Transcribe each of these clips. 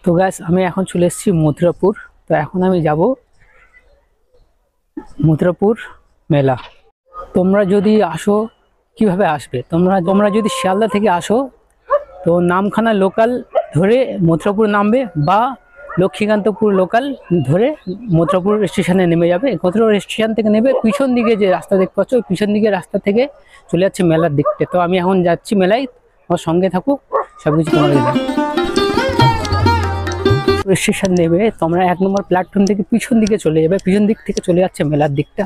তো গাইস আমি এখন চলে এসেছি মথুরাপুর। তো এখন আমি যাব মথুরাপুর মেলা। তোমরা যদি আসো, কিভাবে আসবে? তোমরা যদি শিয়ালদা থেকে আসো তো নামখানা লোকাল ধরে মথুরাপুর নামবে, বা লক্ষ্মীকান্তপুর লোকাল ধরে মথুরাপুর স্টেশনে নেমে যাবে। মথুরাপুর স্টেশন থেকে নেবে, পিছন দিকে যে রাস্তা দেখতে পাচ্ছ ওই পিছন দিকে রাস্তা থেকে চলে যাচ্ছে মেলার দিকতে। তো আমি এখন যাচ্ছি মেলায়, আমার সঙ্গে থাকো, সবকিছু তোমাদের স্টেশন নেবে। তোমরা 1 নম্বর প্ল্যাটফর্ম থেকে পিছন দিকে চলে যাবে, পিছন দিক থেকে চলে যাচ্ছে মেলার দিকটা।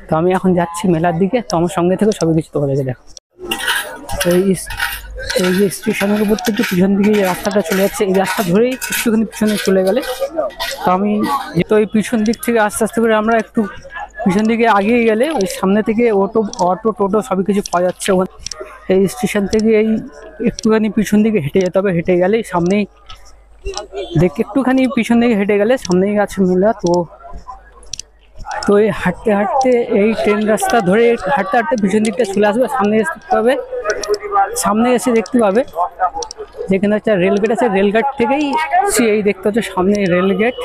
তো আমি এখন যাচ্ছি মেলার দিকে, তো আমার সঙ্গে থেকে সবই কিছু তোমাদেরকে দেখো। এই যে স্টেশনের উপর থেকে পিছন দিকে যে রাস্তাটা চলে যাচ্ছে, এই রাস্তা ধরেই একটুখানি পিছনে চলে গেলে তো আমি যেহেতু এই পিছন দিক থেকে আস্তে আস্তে করে আমরা একটু পিছন দিকে আগিয়ে গেলে ওই সামনে থেকে অটো টোটো সবই কিছু পাওয়া যাচ্ছে ওখানে। এই স্টেশন থেকে এই একটুখানি পিছন দিকে হেঁটে যেতে হবে, হেঁটে গেলেই সামনেই একটুখানি পিছন দিকে হেঁটে গেলে সামনেই আছে মেলা। তো তো এই হাঁটতে হাঁটতে এই ট্রেন রাস্তা ধরে হাঁটতে হাঁটতে পিছন দিকটা চলে আসবে, সামনে দেখতে পাবে, সামনে এসে দেখতে পাবে যেখানে হচ্ছে রেলগেট আছে, রেলগেট থেকেই এই দেখতে হচ্ছে সামনে রেলগেট।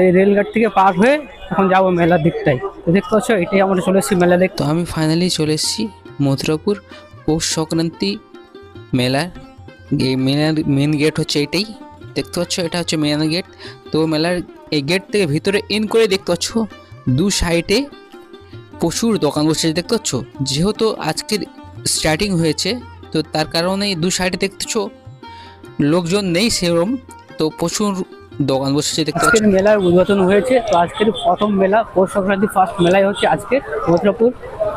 এই রেলগেট থেকে পার হয়ে এখন যাবো মেলার দিকটাই। তো দেখতে পাচ্ছ এটাই আমরা চলে এসেছি মেলা দেখতে। তো আমি ফাইনালি চলে এসেছি মথুরাপুর পৌষ সংক্রান্তি মেলার। এই মেলার মেন গেট হচ্ছে এটাই, দেখতে পাচ্ছ এটা হচ্ছে মেন গেট। তো মেলার এই গেট থেকে ভিতরে ইন করে দেখতে পাচ্ছ দু সাইডে প্রচুর দোকান বসেছে, দেখতে পাচ্ছ। যেহেতু আজকের স্টার্টিং হয়েছে তো তার কারণে দু সাইডে দেখতেছ লোকজন নেই সেরকম, তো প্রচুর দোকান বসেছে দেখতে পাচ্ছ। মেলার উদ্বোধন হয়েছে, তো আজকের প্রথম মেলা পৌষ সংক্রান্তি ফার্স্ট মেলাই হচ্ছে আজকে মথুরাপুর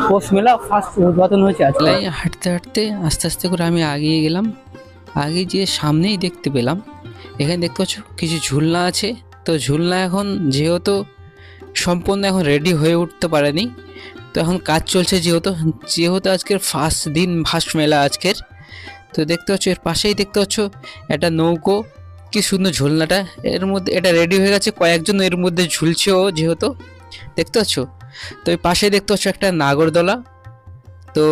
পৌষ মেলা ফার্স্ট উদ্বোধন হয়েছে আজকে। হাঁটতে হাঁটতে আস্তে আস্তে করে আমি আগিয়ে গেলাম, আগে গিয়ে সামনেই দেখতে পেলাম এখানে দেখতে পাচ্ছ কিছু ঝুলনা আছে। তো ঝুলনা এখন যেহেতু সম্পূর্ণ এখন রেডি হয়ে উঠতে পারেনি, তো এখন কাজ চলছে যেহেতু আজকের ফার্স্ট দিন, ফার্স্ট মেলা আজকের। তো দেখতে পাচ্ছ এর পাশেই দেখতে পাচ্ছ একটা নৌকো, কি সুন্দর ঝুলনাটা, এর মধ্যে এটা রেডি হয়ে গেছে, কয়েকজন এর মধ্যে ঝুলছেও যেহেতু, দেখতে পাচ্ছ। তো এই পাশেই দেখতে পাচ্ছ একটা নাগরদোলা। তো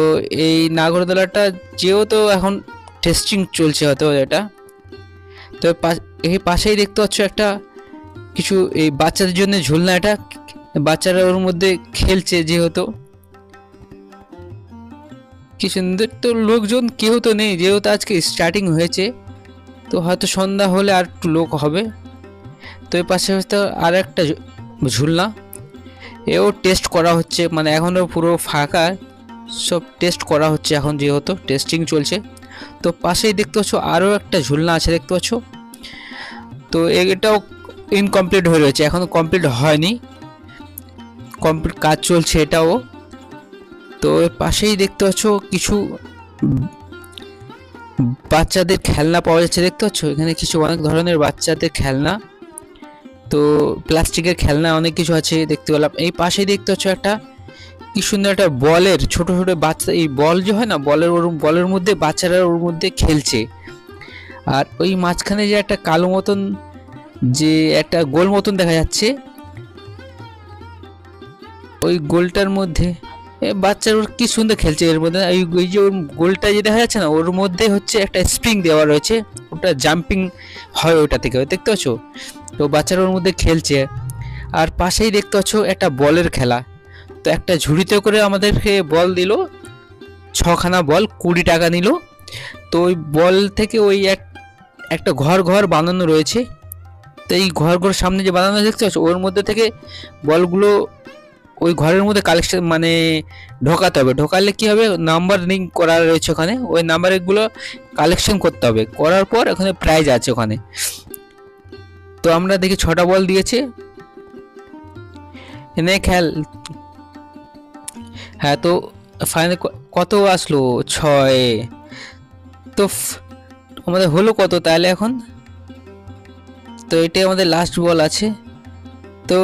এই নাগরদোলাটা যেহেতু এখন টেস্টিং চলছে হয়তো এটা। তো এই পাশেই দেখতে পাচ্ছ একটা কিছু এই বাচ্চাদের জন্য ঝুলনা, এটা বাচ্চারা ওর মধ্যে খেলছে যেহেতু, কি সুন্দর। তো লোকজন কেউ তো নেই যেহেতু আজকে স্টার্টিং হয়েছে, তো হয়তো সন্ধ্যা হলে আর একটু লোক হবে। তো এই পাশে হয়তো আর একটা ঝুলনা, এও টেস্ট করা হচ্ছে, মানে এখনও পুরো ফাঁকা, সব টেস্ট করা হচ্ছে এখন যেহেতু টেস্টিং চলছে। তো পাশেই দেখতে পাচ্ছ আরও একটা ঝুলনা আছে, দেখতে পাচ্ছ। তো এটাও ইনকমপ্লিট হয়ে রয়েছে, এখনও কমপ্লিট হয়নি, কমপ্লিট কাজ চলছে এটাও। তো এর পাশেই দেখতে পাচ্ছ কিছু বাচ্চাদের খেলনা পাওয়া যাচ্ছে, দেখতে পাচ্ছ এখানে কিছু অনেক ধরনের বাচ্চাদের খেলনা, তো প্লাস্টিকের খেলনা অনেক কিছু আছে দেখতে পেলাম। এই পাশেই দেখতে পাচ্ছ একটা কি সুন্দর একটা বলের ছোট ছোট বাচ্চা, এই বল যে হয় না, বলের মধ্যে বাচ্চারা ওর মধ্যে খেলছে। আর ওই মাঝখানে যে একটা কালো মতন, যে একটা গোল মতন দেখা যাচ্ছে, ওই গোলটার মধ্যে বাচ্চারা ওর কি সুন্দর খেলছে এর মধ্যে। ওই যে ওর গোলটা যে দেখা যাচ্ছে না, ওর মধ্যে হচ্ছে একটা স্প্রিং দেওয়া রয়েছে, ওটা জাম্পিং হয় ওটা থেকে, দেখতে পাচ্ছ। তো বাচ্চারা ওর মধ্যে খেলছে। আর পাশেই দেখতে পাচ্ছ একটা বলের খেলা। তো একটা ঝুড়িতে করে আমাদেরকে বল দিল, 6খানা বল, 20 টাকা নিল। তো ওই বল থেকে ওই একটা ঘর বানানো রয়েছে। তো এই ঘর সামনে যে বানানো দেখতে পাচ্ছ, ওর মধ্যে থেকে বলগুলো ওই ঘরের মধ্যে কালেকশন মানে ঢোকাতে হবে। ঢোকালে কি হবে, নাম্বার লিঙ্ক করা রয়েছে ওখানে, ওই নাম্বারগুলো কালেকশন করতে হবে, করার পর ওখানে প্রাইজ আছে ওখানে। তো আমরা দেখি 6টা বল দিয়েছে, এনে খেল। হ্যাঁ, তো ফাইনাল কত আসলো? 6। তো আমাদের হলো কত তাহলে এখন? তো এটাই আমাদের লাস্ট বল আছে। তো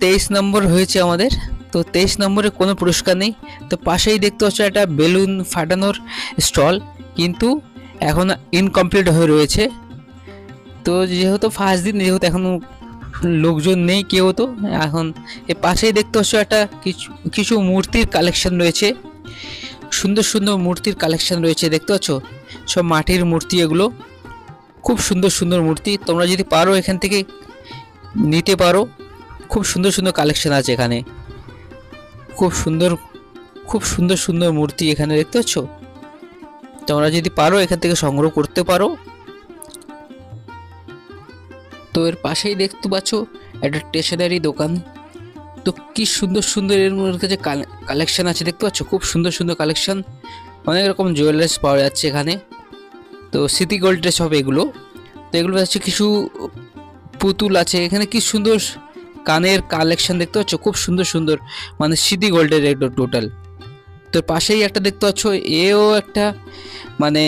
23 নম্বর হয়েছে আমাদের। তো 23 নম্বরে কোনো পুরস্কার নেই। তো পাশেই দেখতে পাচ্ছ একটা বেলুন ফাটানোর স্টল, কিন্তু এখন ইনকমপ্লিট হয়ে রয়েছে। তো যেহেতু ফার্স্ট দিন, যেহেতু এখন লোকজন নেই কেউ, তো এখন এর পাশেই দেখতে পাচ্ছ একটা কিছু মূর্তির কালেকশন রয়েছে, সুন্দর সুন্দর মূর্তির কালেকশন রয়েছে, দেখতে পাচ্ছ সব মাটির মূর্তি এগুলো। খুব সুন্দর সুন্দর মূর্তি, তোমরা যদি পারো এখান থেকে নিতে পারো। খুব সুন্দর সুন্দর কালেকশন আছে এখানে, খুব সুন্দর খুব সুন্দর সুন্দর মূর্তি এখানে দেখতে পাচ্ছ। তোমরা যদি পারো এখান থেকে সংগ্রহ করতে পারো। তো এর পাশেই দেখতে পাচ্ছ একটা স্টেশনারি দোকান। তো কি সুন্দর সুন্দর এর মধ্যে যে কালেকশন আছে দেখতে পাচ্ছ, খুব সুন্দর সুন্দর কালেকশন, অনেক রকম জুয়েলার্স পাওয়া যাচ্ছে এখানে। তো সিটি গোল্ডের সব এগুলো। তো এগুলো হচ্ছে কিছু পুতুল আছে এখানে, কি সুন্দর কানের কালেকশন দেখতে পাচ্ছ, খুব সুন্দর সুন্দর, মানে সিটি গোল্ডের একটু টোটাল। তো পাশেই একটা দেখতে পাচ্ছ, এও একটা মানে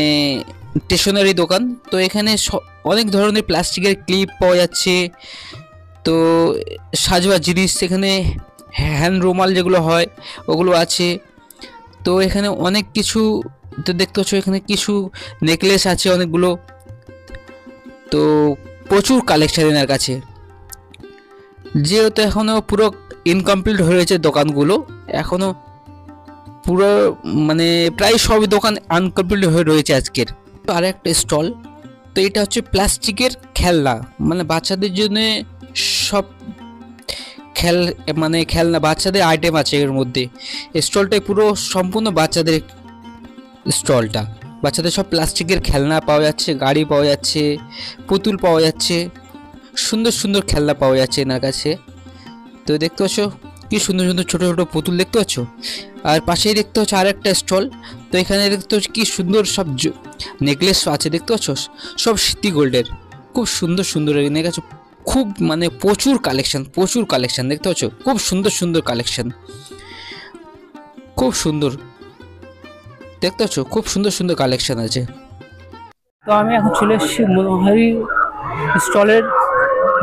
স্টেশনারি দোকান। তো এখানে অনেক ধরনের প্লাস্টিকের ক্লিপ পাওয়া যাচ্ছে। তো সাজোয়া জিনিস এখানে, হ্যান্ড রুমাল যেগুলো হয় ওগুলো আছে। তো এখানে অনেক কিছু তো দেখতে পাচ্ছ, এখানে কিছু নেকলেস আছে অনেকগুলো। তো প্রচুর কালেকশন এনার কাছে, যেহেতু এখনও পুরো ইনকমপ্লিট হয়ে রয়েছে দোকানগুলো, এখনও পুরো মানে প্রায় সব দোকান আনকমপ্লিট হয়ে রয়েছে আজকের। তো আর একটা স্টল, তো এটা হচ্ছে প্লাস্টিকের খেলনা, মানে বাচ্চাদের জন্য সব মানে খেলনা বাচ্চাদের আইটেম আছে এর মধ্যে। স্টলটাই পুরো সম্পূর্ণ বাচ্চাদের স্টলটা, বাচ্চাদের সব প্লাস্টিকের খেলনা পাওয়া যাচ্ছে, গাড়ি পাওয়া যাচ্ছে, পুতুল পাওয়া যাচ্ছে, সুন্দর সুন্দর খেলনা পাওয়া যাচ্ছে এনার কাছে। তো দেখতে পাচ্ছ কি সুন্দর সুন্দর ছোটো ছোটো পুতুল দেখতে পাচ্ছ। আর পাশেই দেখতে পাচ্ছ আর একটা স্টল। তো এখানে দেখতে পাচ্ছ কি সুন্দর সব নেকলেস আছে দেখতে পাচ্ছ, সব সিটি গোল্ডের, খুব সুন্দর সুন্দর এনার কাছে, খুব মানে প্রচুর কালেকশন দেখতে পাচ্ছ, খুব সুন্দর সুন্দর কালেকশন, খুব সুন্দর দেখতে পাচ্ছ, খুব সুন্দর সুন্দর কালেকশন আছে। তো আমি এখন চলে এসেছি মনোহারি স্টলের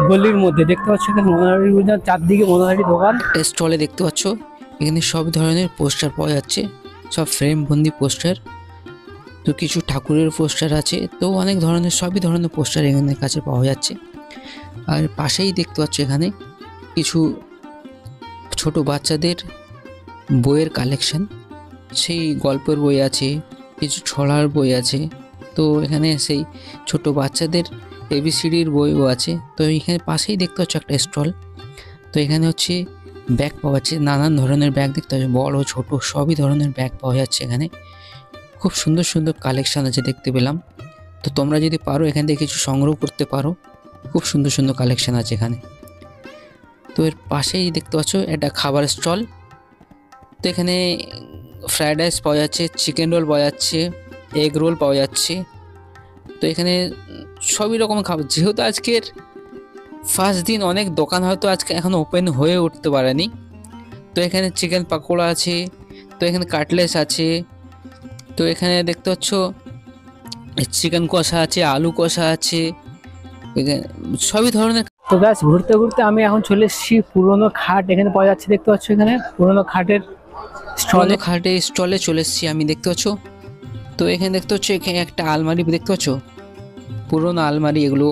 গলির মধ্যে। দেখতে পাচ্ছ এখানে মনোহারি চারদিকে মনোহারি দোকান। স্টলে দেখতে পাচ্ছ এখানে সব ধরনের পোস্টার পাওয়া যাচ্ছে, সব ফ্রেম বন্দি পোস্টার। তো কিছু ঠাকুরের পোস্টার আছে, তো অনেক ধরনের সবই ধরনের পোস্টার এখানে কাছে পাওয়া যাচ্ছে। আর পাশেই দেখতে পাচ্ছ এখানে কিছু ছোট বাচ্চাদের বইয়ের কালেকশন, সেই গল্পের বই আছে, কিছু ছড়ার বই আছে। তো এখানে সেই ছোট বাচ্চাদের এবিসিডির বইও আছে। তো এখানে পাশেই দেখতে পাচ্ছ একটা স্টল। তো এখানে হচ্ছে ব্যাগ পাওয়া যাচ্ছে, নানান ধরনের ব্যাগ দেখতে পাচ্ছ, বড় ছোট সবই ধরনের ব্যাগ পাওয়া যাচ্ছে এখানে। খুব সুন্দর সুন্দর কালেকশান আছে দেখতে পেলাম। তো তোমরা যদি পারো এখান থেকে কিছু সংগ্রহ করতে পারো, খুব সুন্দর সুন্দর কালেকশান আছে এখানে। তো এর পাশেই দেখতে পাচ্ছ একটা খাবার স্টল। তো এখানে ফ্রায়েড রাইস পাওয়া যাচ্ছে, চিকেন রোল পাওয়া যাচ্ছে, এগ রোল পাওয়া যাচ্ছে। তো এখানে সবই রকম খাবার, যেহেতু আজকের ফার্স্ট দিন অনেক দোকান হয়তো আজকে এখনও ওপেন হয়ে উঠতে পারেনি। তো এখানে চিকেন পাকোড়া আছে, তো এখানে কাটলেস আছে, তো এখানে দেখতে পাচ্ছ চিকেন কষা আছে, আলু কষা আছে, সবই ধরনের। তো ব্যাস ঘুরতে ঘুরতে আমি এখন চলে এসেছি পুরোনো খাট এখানে পাওয়া যাচ্ছে। দেখতে পাচ্ছ এখানে পুরোনো খাটের স্টলে চলে এসেছি আমি, দেখতে পাচ্ছ। তো এখানে দেখতে পাচ্ছ এখানে একটা আলমারি দেখতে পাচ্ছ, পুরোনো আলমারি এগুলো।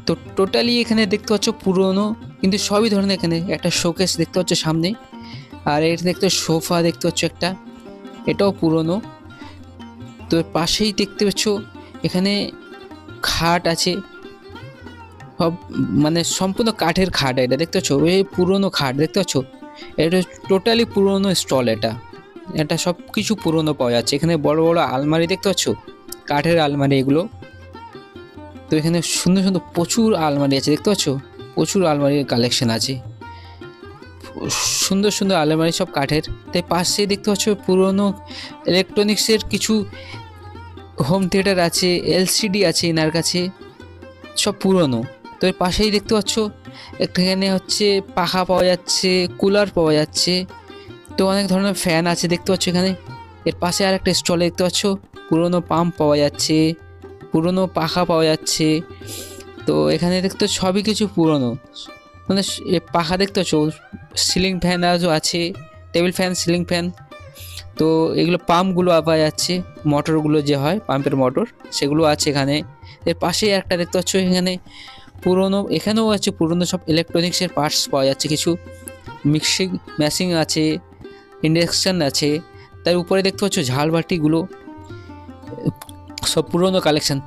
তো টোটালি এখানে দেখতে পাচ্ছ পুরোনো, কিন্তু সবই ধরনের। এখানে একটা শোকেস দেখতে পাচ্ছ সামনে, আর এটা দেখতে সোফা দেখতে পাচ্ছ একটা, এটাও পুরোনো। তো পাশেই দেখতে পাচ্ছ এখানে খাট আছে, সব মানে সম্পূর্ণ কাঠের খাট। এটা দেখতে পাচ্ছ ওই পুরোনো খাট দেখতে পাচ্ছ, এটা টোটালি পুরোনো স্টল। এটা সব কিছু পুরোনো পাওয়া যাচ্ছে এখানে। বড় বড় আলমারি দেখতে পাচ্ছ, কাঠের আলমারি এগুলো। তো এখানে সুন্দর সুন্দর প্রচুর আলমারি আছে দেখতে পাচ্ছ, প্রচুর আলমারির কালেকশন আছে, সুন্দর সুন্দর আলমারি সব কাঠের। তাই পাশে দেখতে পাচ্ছ পুরোনো ইলেকট্রনিক্সের কিছু হোম থিয়েটার আছে, এলসিডি আছে এনার কাছে, সব পুরনো। তো এর পাশেই দেখতে পাচ্ছ এখানে হচ্ছে পাখা পাওয়া যাচ্ছে, কুলার পাওয়া যাচ্ছে, তো অনেক ধরনের ফ্যান আছে দেখতে পাচ্ছ এখানে। এর পাশে আর একটা স্টলে দেখতে পাচ্ছ পুরনো পাম্প পাওয়া যাচ্ছে, পুরনো পাখা পাওয়া যাচ্ছে। তো এখানে দেখতে সবই কিছু পুরনো, মানে পাখা দেখতে পাচ্ছ, সিলিং ফ্যান আজও আছে, টেবিল ফ্যান, সিলিং ফ্যান। তো এগুলো পাম্পগুলো পাওয়া যাচ্ছে, মোটরগুলো যে হয় পাম্পের মোটর সেগুলো আছে এখানে। এর পাশেই একটা দেখতে পাচ্ছ এখানে পুরনো, এখানেও আছে পুরনো সব ইলেকট্রনিক্সের পার্টস পাওয়া যাচ্ছে, কিছু মিক্সিং মেশিন আছে, ইন্ডাকশান আছে। তার উপরে দেখতে পাচ্ছ ঝালবাটিগুলো, সব পুরনো কালেকশন।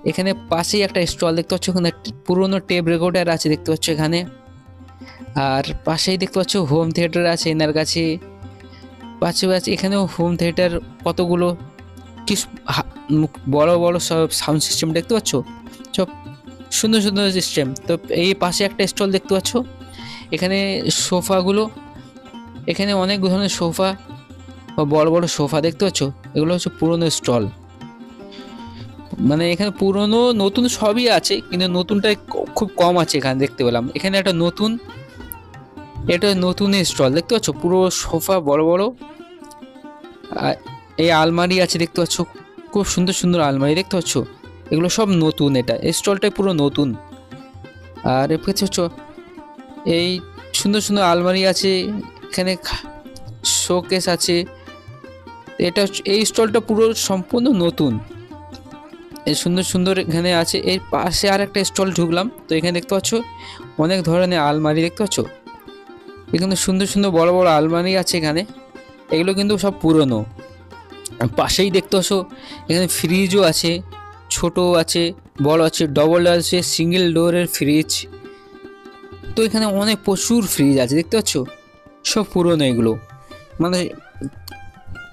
এখানে পাশেই একটা স্টল দেখতে পাচ্ছ, ওখানে একটা পুরনো টেপ রেকর্ডার আছে দেখতে পাচ্ছ এখানে। আর পাশেই দেখতে পাচ্ছ হোম থিয়েটার আছে এনার কাছে। পাশে এখানেও হোম থিয়েটার কতগুলো, কি বড় বড় সব সাউন্ড সিস্টেম দেখতে পাচ্ছ, সব সুন্দর সুন্দর সিস্টেম। তো এই পাশে একটা স্টল দেখতে পাচ্ছ, এখানে সোফাগুলো, এখানে অনেক ধরনের সোফা বা বড় বড় সোফা দেখতে পাচ্ছ, এগুলো হচ্ছে পুরনো স্টল। মানে এখানে পুরনো নতুন সবই আছে, কিন্তু নতুনটাই খুব কম আছে এখানে দেখতে পেলাম। এখানে একটা নতুন, এটা নতুন স্টল দেখতে পাচ্ছ, পুরো সোফা বড় বড়। এই আলমারি আছে দেখতে পাচ্ছ, খুব সুন্দর সুন্দর আলমারি দেখতে পাচ্ছ, এগুলো সব নতুন। এটা স্টলটাই পুরো নতুন। আর দেখতে পাচ্ছ এই সুন্দর সুন্দর আলমারি আছে, এখানে শোকেস আছে। এটা এই স্টলটা পুরো সম্পূর্ণ নতুন, এই সুন্দর সুন্দর এখানে আছে। এর পাশে আর একটা স্টল ঢুকলাম, তো এখানে দেখতে পাচ্ছ অনেক ধরনের আলমারি দেখতে পাচ্ছ, এখানে সুন্দর সুন্দর বড় বড় আলমারি আছে এখানে, এগুলো কিন্তু সব পুরনো। পাশেই দেখতে পাচ্ছ এখানে ফ্রিজও আছে, ছোট আছে, বড় আছে, ডবল আছে, সিঙ্গেল ডোরের ফ্রিজ। তো এখানে অনেক প্রচুর ফ্রিজ আছে দেখতে পাচ্ছ, সব পুরনো এগুলো। মানে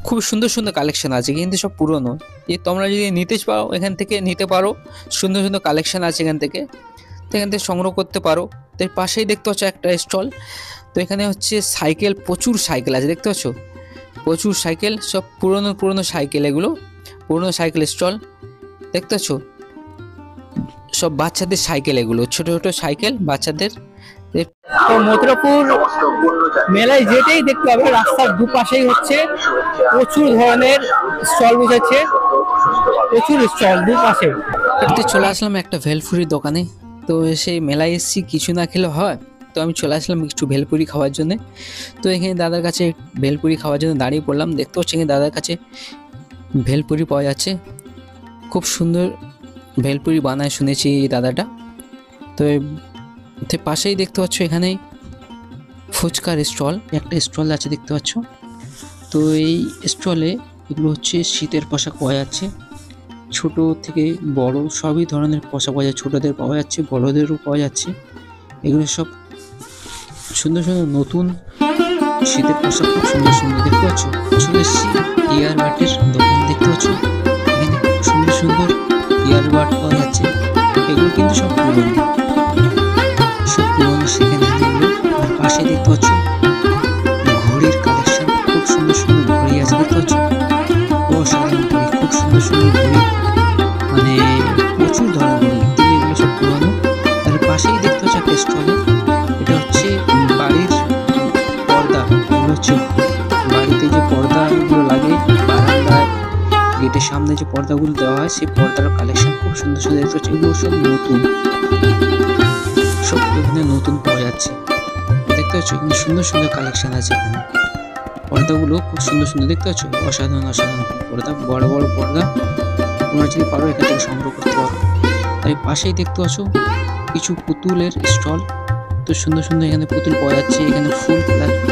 খুব সুন্দর সুন্দর কালেকশন আছে, কিন্তু সব পুরনো। তোমরা যদি নিতে পারো এখান থেকে নিতে পারো, সুন্দর সুন্দর কালেকশন আছে এখান থেকে, তো এখান থেকে সংগ্রহ করতে পারো। তো এর পাশেই দেখতে পাচ্ছ একটা স্টল, তো এখানে হচ্ছে সাইকেল, প্রচুর সাইকেল আছে দেখতে পাচ্ছ, প্রচুর সাইকেল, সব পুরনো পুরনো সাইকেল, এগুলো পুরনো সাইকেল স্টল দেখতে পাচ্ছ, সব বাচ্চাদের সাইকেল, এগুলো ছোট ছোট সাইকেল বাচ্চাদের। তো মথুরাপুর মেলায় যেটাই দেখতে হবে রাস্তার দুপাশেই হচ্ছে প্রচুর ধরনের স্টল বসেছে, প্রচুর স্টল দুপাশে। চলে আসলাম একটা ভেলপুরির দোকানে। তো সেই মেলায় এসেছি, কিছু না খেলে হয়, তো আমি চলে আসলাম একটু ভেলপুরি খাওয়ার জন্য। তো এখানে দাদার কাছে ভেলপুরি খাওয়ার জন্য দাঁড়িয়ে পড়লাম। দেখতে হচ্ছে এখানে দাদার কাছে ভেলপুরি পাওয়া যাচ্ছে, খুব সুন্দর ভেলপুরি বানায় শুনেছি এই দাদাটা। তো পাশেই দেখতে পাচ্ছ এখানে ফুচকার স্টল, একটা স্টল আছে দেখতে পাচ্ছ। তো এই স্টলে এগুলো হচ্ছে শীতের পোশাক পাওয়া যাচ্ছে, ছোট থেকে বড় সবই ধরনের পোশাক পাওয়া যাচ্ছে, ছোটদের পাওয়া যাচ্ছে, বড়দেরও পাওয়া যাচ্ছে। এগুলো সব সুন্দর সুন্দর নতুন শীতের পোশাক, খুব সুন্দর সুন্দর দেখতে পাচ্ছ। চলে এসেছি ইয়ারবাডের দোকান দেখতে পাচ্ছ, এখানে খুব সুন্দর সুন্দর ইয়ারবাড পাওয়া যাচ্ছে, এগুলো কিন্তু সব পুরনো, সব পুরনো সেকেন্ড হ্যান্ড এগুলো। আর পাশে দেখতে পাচ্ছ ঘড়ির কালেকশন, খুব সুন্দর সুন্দর ঘড়ি আছে দেখতে পাচ্ছ, অসাধারণ ঘড়ি, খুব সুন্দর সুন্দর ঘড়ি, মানে প্রচুর ধরনের ঘড়ি, কিন্তু এগুলো সব পুরনো। তার পাশেই দেখতে পাচ্ছ একটা স্টলে, এটা হচ্ছে বাড়ির পর্দা, এগুলো হচ্ছে বাড়িতে যে পর্দাগুলো লাগে বারান্দায়, গেটের সামনে যে পর্দাগুলো দেওয়া হয়, সেই পর্দার কালেকশন খুব সুন্দর সুন্দর দেখতে পাচ্ছ, এগুলো সব নতুন, সব এখানে নতুন পাওয়া যাচ্ছে দেখতে পাচ্ছ। এখানে সুন্দর সুন্দর কালেকশন আছে, এখানে পর্দাগুলো খুব সুন্দর সুন্দর দেখতে পাচ্ছ, অসাধারণ অসাধারণ পর্দা, বড় বড় পর্দা, তোমরা যদি পারো এখান থেকে সংগ্রহ করতে পারো। তাই পাশেই দেখতে পাচ্ছ কিছু পুতুলের স্টল, তো সুন্দর সুন্দর এখানে পুতুল পাওয়া যাচ্ছে। এখানে ফুল,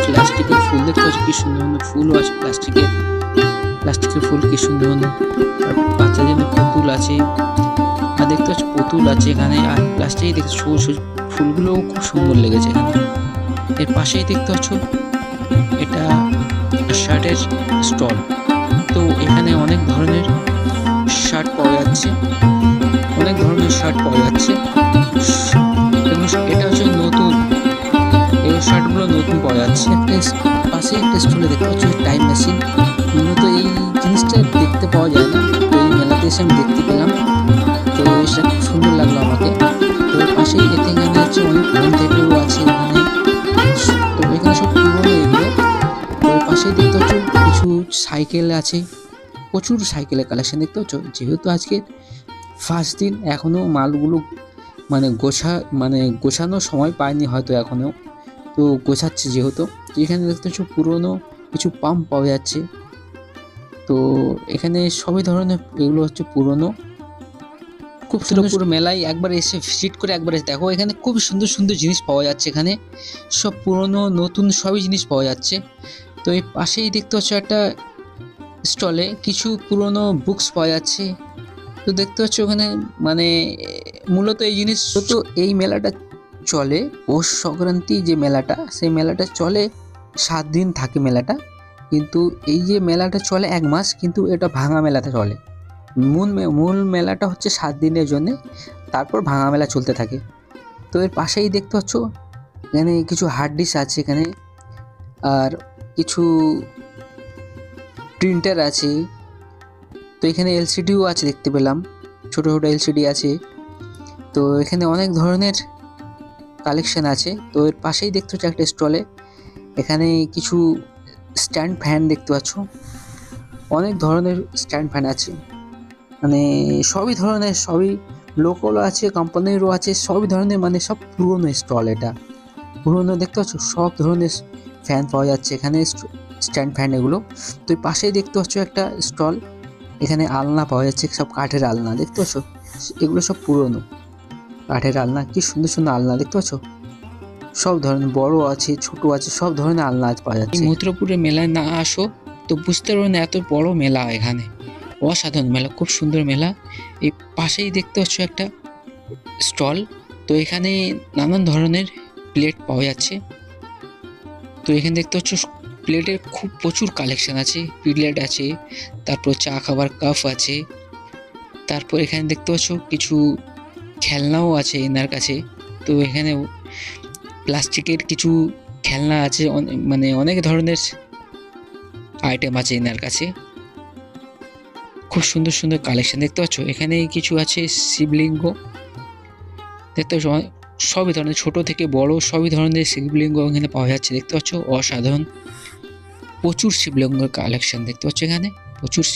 প্লাস্টিকের ফুল দেখতে পাচ্ছ, কি সুন্দর সুন্দর ফুলও আছে, প্লাস্টিকের ফুল কি সুন্দর সুন্দর। আর বাচ্চাদের জন্য পুতুল আছে, আর দেখতে পাচ্ছ পুতুল আছে এখানে, আর প্লাস্টিকে দেখতে ফুলগুলোও খুব সুন্দর লেগেছে এখানে। এর পাশেই দেখতে পাচ্ছ এটা শার্টের স্টল, তো এখানে অনেক ধরনের শার্ট পাওয়া যাচ্ছে, অনেক ধরনের শার্ট পাওয়া যাচ্ছে। এটা হচ্ছে নতুন, এই শার্টগুলো নতুন পাওয়া যাচ্ছে। পাশে একটা স্টলে দেখতে পাচ্ছি টাইম মেশিন, মূলত এই জিনিসটা দেখতে পাওয়া যায় না, তো এই মেলাতে এসে আমি দেখতে পেলাম, তো এটা খুব সুন্দর লাগলো আমাকে। তো পাশেই এখানে হচ্ছে অনেক হোম থিয়েটারও আছে এখানে, তো এখানে সব পুরোনো এগুলো। তো পাশেই দেখতে পাচ্ছ কিছু সাইকেল আছে, প্রচুর সাইকেলের কালেকশন দেখতে পাচ্ছ। যেহেতু আজকে ফার্স্ট দিন, এখনও মালগুলো গোছানোর সময় পায়নি হয়তো এখনও, তো গোছাচ্ছে যেহেতু। এখানে দেখতে পাচ্ছ পুরোনো কিছু পাম্প পাওয়া যাচ্ছে, তো এখানে সবই ধরনের এগুলো হচ্ছে পুরোনো। খুব সুন্দর মেলায় একবার এসে ভিজিট করে একবার এসে দেখো, এখানে খুব সুন্দর সুন্দর জিনিস পাওয়া যাচ্ছে, এখানে সব পুরোনো নতুন সবই জিনিস পাওয়া যাচ্ছে। তো এই পাশেই দেখতে পাচ্ছ একটা স্টলে কিছু পুরোনো বুকস পাওয়া যাচ্ছে, তো দেখতে পাচ্ছ ওখানে মানে মূলত এই জিনিস তো এই মেলাটা চলে পৌষ সংক্রান্তি যে মেলাটা, সেই মেলাটা চলে 7 দিন থাকে মেলাটা। কিন্তু এই যে মেলাটা চলে 1 মাস, কিন্তু এটা ভাঙা মেলাতে চলে। মূল মেলাটা হচ্ছে 7 দিনের জন্যে, তারপর ভাঙা মেলা চলতে থাকে। তো এর পাশেই দেখতে পাচ্ছ এখানে কিছু হার্ড ডিস্ক আছে এখানে, আর কিছু প্রিন্টার আছে। তো এখানে এলসিডিও আছে দেখতে পেলাম, ছোট ছোট এলসিডি আছে। তো এখানে অনেক ধরনের কালেকশন আছে। তো এর পাশেই দেখতে পাচ্ছ একটা স্টলে এখানে কিছু স্ট্যান্ড ফ্যান দেখতে পাচ্ছ, অনেক ধরনের স্ট্যান্ড ফ্যান আছে, মানে সবই ধরনের, সবই লোকালও আছে, কোম্পানিরও আছে, সবই ধরনের, মানে সব পুরনো স্টল। এটা পুরনো দেখতে পাচ্ছ, সব ধরনের ফ্যান পাওয়া যাচ্ছে এখানে, স্ট্যান্ড ফ্যান এগুলো। তো এই পাশেই দেখতে পাচ্ছ একটা স্টল, এখানে আলনা পাওয়া যাচ্ছে, সব কাঠের আলনা দেখতে পাচ্ছ, এগুলো সব পুরনো কাঠের আলনা। কি সুন্দর সুন্দর আলনা দেখতে পাচ্ছ, সব ধরনের বড় আছে, ছোট আছে, সব ধরনের আলনা পাওয়া যাচ্ছে। মথুরাপুরের মেলায় না আসো তো বুঝতে পারবে না এত বড় মেলা এখানে, অসাধারণ মেলা, খুব সুন্দর মেলা। এই পাশেই দেখতে পাচ্ছ একটা স্টল, তো এখানে নানান ধরনের প্লেট পাওয়া যাচ্ছে। তো এখানে দেখতে পাচ্ছ প্লেটের খুব প্রচুর কালেকশন আছে, প্লেট আছে, তারপর চা খাবার কাপ আছে, তারপর এখানে দেখতে পাচ্ছ কিছু খেলনাও আছে এনার কাছে। তো এখানে প্লাস্টিকের কিছু খেলনা আছে, মানে অনেক ধরনের আইটেম আছে এনার কাছে, খুব সুন্দর সুন্দর কালেকশন দেখতে পাচ্ছ। এখানে কিছু আছে শিবলিঙ্গ দেখতে পাচ্ছ, সবই ধরনের, ছোট থেকে বড় সবই ধরনের শিবলিঙ্গ এখানে পাওয়া যাচ্ছে দেখতে পাচ্ছ, অসাধারণ প্রচুর শিবলিঙ্গের কালেকশন দেখতে পাচ্ছ এখানে প্রচুর।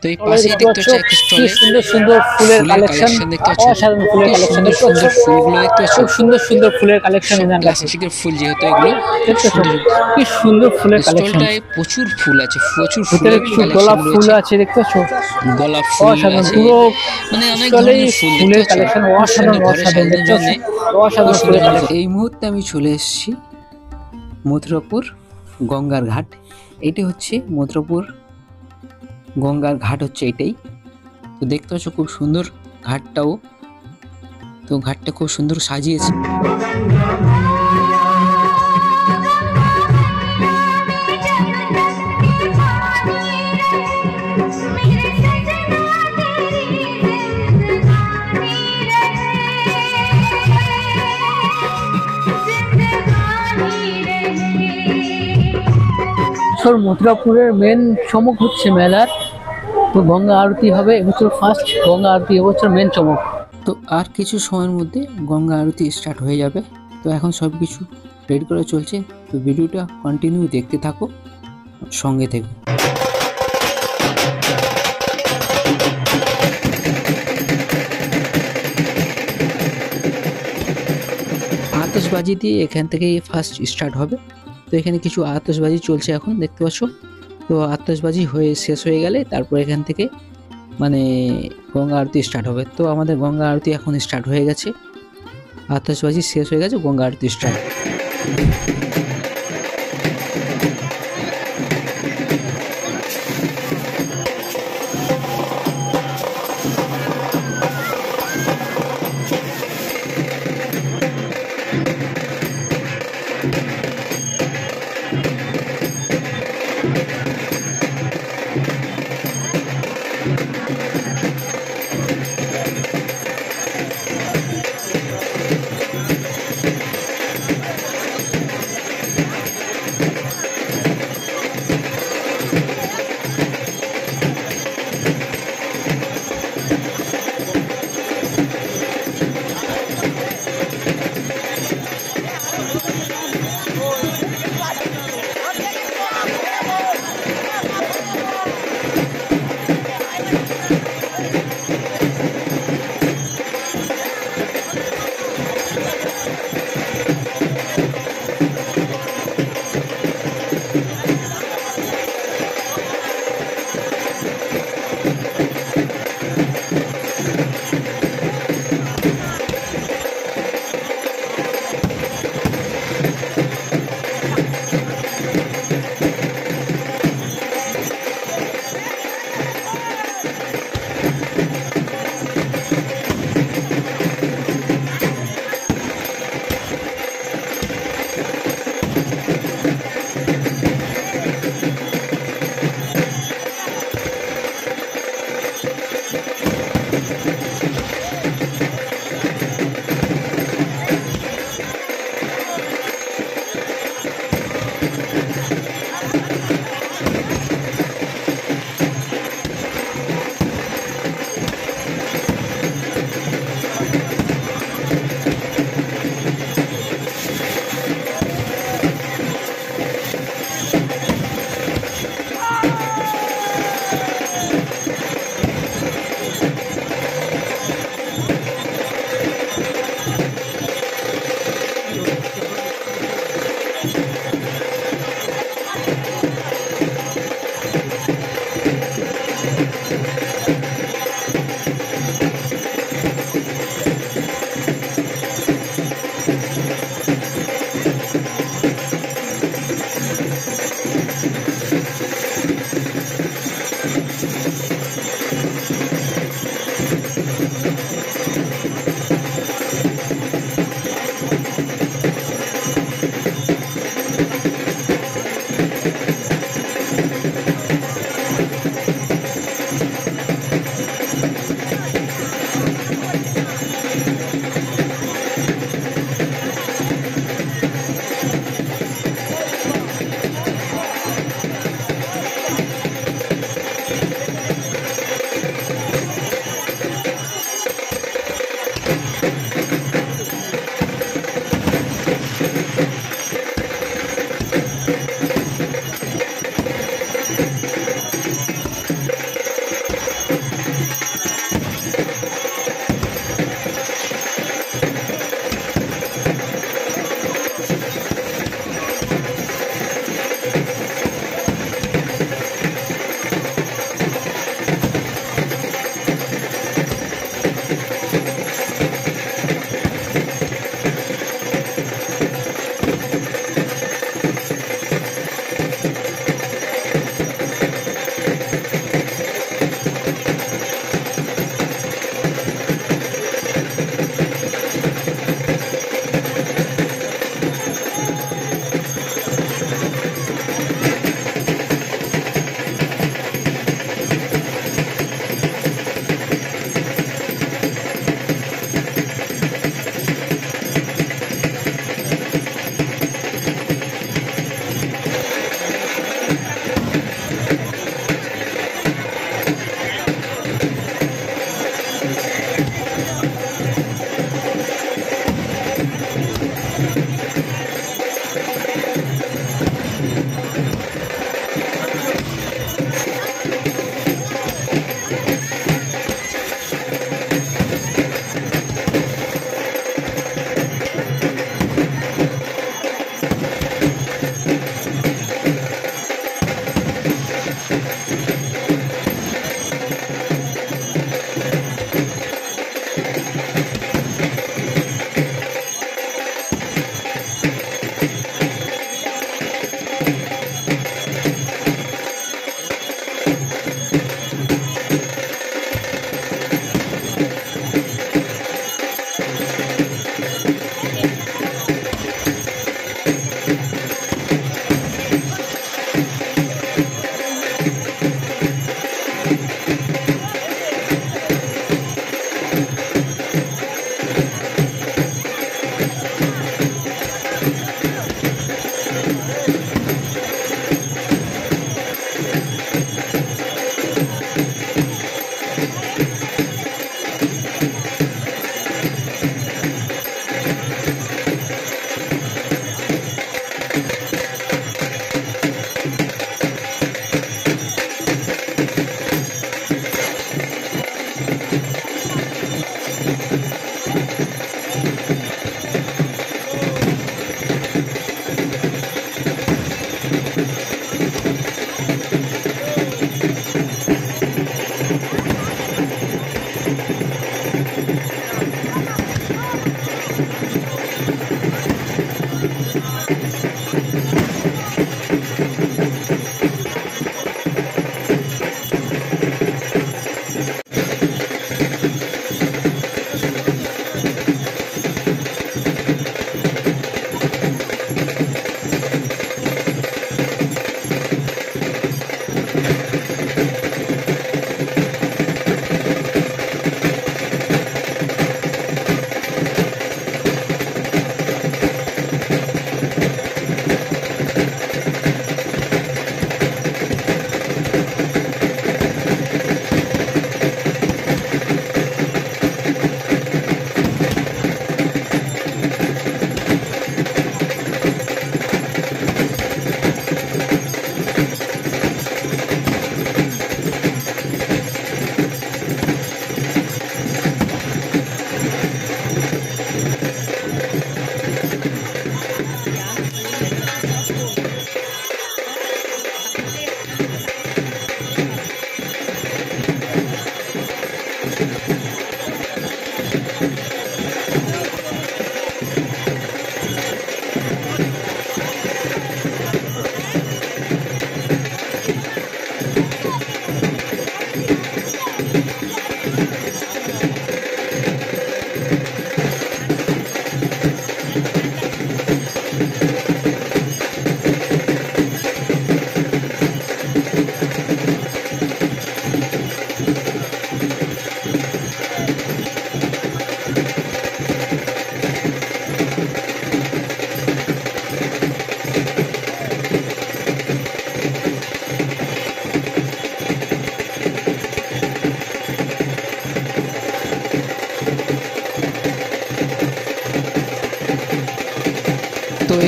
তো এই পাশেই দেখতে পাচ্ছ একটা স্টলে সুন্দর সুন্দর ফুলের কালেকশন দেখতে পাচ্ছ, অসাধারণ ফুলের কালেকশন সুন্দর সুন্দর ফুলগুলো দেখতে পাচ্ছ, খুব সুন্দর সুন্দর ফুলের কালেকশন এনার কাছে। প্লাস্টিকের ফুল যেহেতু এগুলো দেখতে পাচ্ছ কি সুন্দর ফুলের কালেকশন, স্টলটায় প্রচুর ফুল আছে, প্রচুর ভিতরে ফুলের কিছু কালেকশন গোলাপ ফুল রয়েছে, আছে দেখতে পাচ্ছ, গোলাপ ফুল অসাধারণ আছে, পুরো মানে অনেক স্টলেই ধরনের ফুল ফুলের দেখতে পাচ্ছ, কালেকশন খুব অসাধারণ সুন্দর ঘরে অসাধারণ সাজানোর দেখতে জন্য পাচ্ছ, অসাধারণ ফুলের কালেকশন। এই মুহূর্তে আমি চলে এসেছি মথুরাপুর গঙ্গার ঘাট। এটি হচ্ছে মথুরাপুর গঙ্গার ঘাট, হচ্ছে এটাই। তো দেখতে পাচ্ছ খুব সুন্দর ঘাটটাও, তো ঘাটটা খুব সুন্দর সাজিয়েছে। মথুরাপুরের মেন চমক হচ্ছে মেলার, তো গঙ্গা আরতি হবে এবছর, ফার্স্ট গঙ্গা আরতি এবছর মেন চমক। তো আর কিছু সময়ের মধ্যে গঙ্গা আরতি স্টার্ট হয়ে যাবে। তো এখন সব কিছু রেডি করা চলছে, তো ভিডিওটা কন্টিনিউ দেখতে থাকো, সঙ্গে থেকো। আতশবাজি দিয়ে এখান থেকে ফার্স্ট স্টার্ট হবে। তো এখানে কিছু আতশবাজি চলছে এখন দেখতে পাচ্ছ। তো আতশবাজি শেষ হয়ে গেলে তারপর এখান থেকে মানে গঙ্গা আরতি স্টার্ট হবে। তো আমাদের গঙ্গা আরতি এখন স্টার্ট হয়ে গেছে, আতশবাজি শেষ হয়ে গেছে, গঙ্গা আরতি স্টার্ট।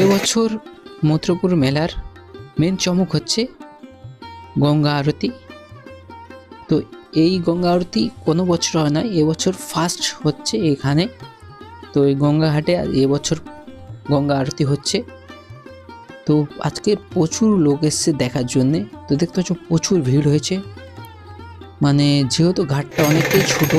এবছর মথুরাপুর মেলার মেন চমক হচ্ছে গঙ্গা আরতি। তো এই গঙ্গা আরতি কোনো বছর হয় না, এবছর ফার্স্ট হচ্ছে এখানে। তো এই গঙ্গা ঘাটে এবছর গঙ্গা আরতি হচ্ছে। তো আজকে প্রচুর লোক এসছে দেখার জন্যে। তো দেখতে পাচ্ছ প্রচুর ভিড় হয়েছে, মানে যেহেতু ঘাটটা অনেকটাই ছোট।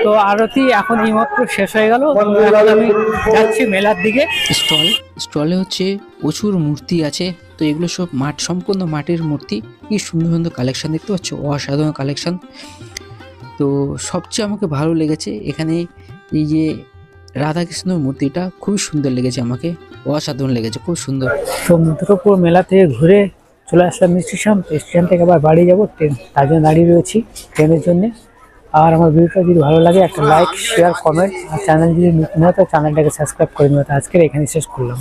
তো আরতি এখন এইমাত্র শেষ হয়ে গেল, এখন আমি যাচ্ছি মেলার দিকে। স্টলে হচ্ছে প্রচুর মূর্তি আছে। তো এগুলো সব সম্পূর্ণ মাটির মূর্তি। কি সুন্দর সুন্দর কালেকশন দেখতে পাচ্ছ, অসাধারণ কালেকশন। তো সবচেয়ে আমাকে ভালো লেগেছে এখানে এই যে রাধাকৃষ্ণর মূর্তিটা, খুবই সুন্দর লেগেছে আমাকে, অসাধারণ লেগেছে, খুব সুন্দর। তো মধুরপুর মেলা থেকে ঘুরে চলে আসলাম স্টেশন থেকে আবার বাড়ি যাবো, ট্রেন তার জন্য দাঁড়িয়ে রয়েছি ট্রেনের জন্য। আর আমার ভিডিওটা যদি ভালো লাগে একটা লাইক, শেয়ার, কমেন্ট, আর চ্যানেল যদি নতুন হয় তো চ্যানেলটাকে সাবস্ক্রাইব করে নেবে। আজকের এখানে শেষ করলাম।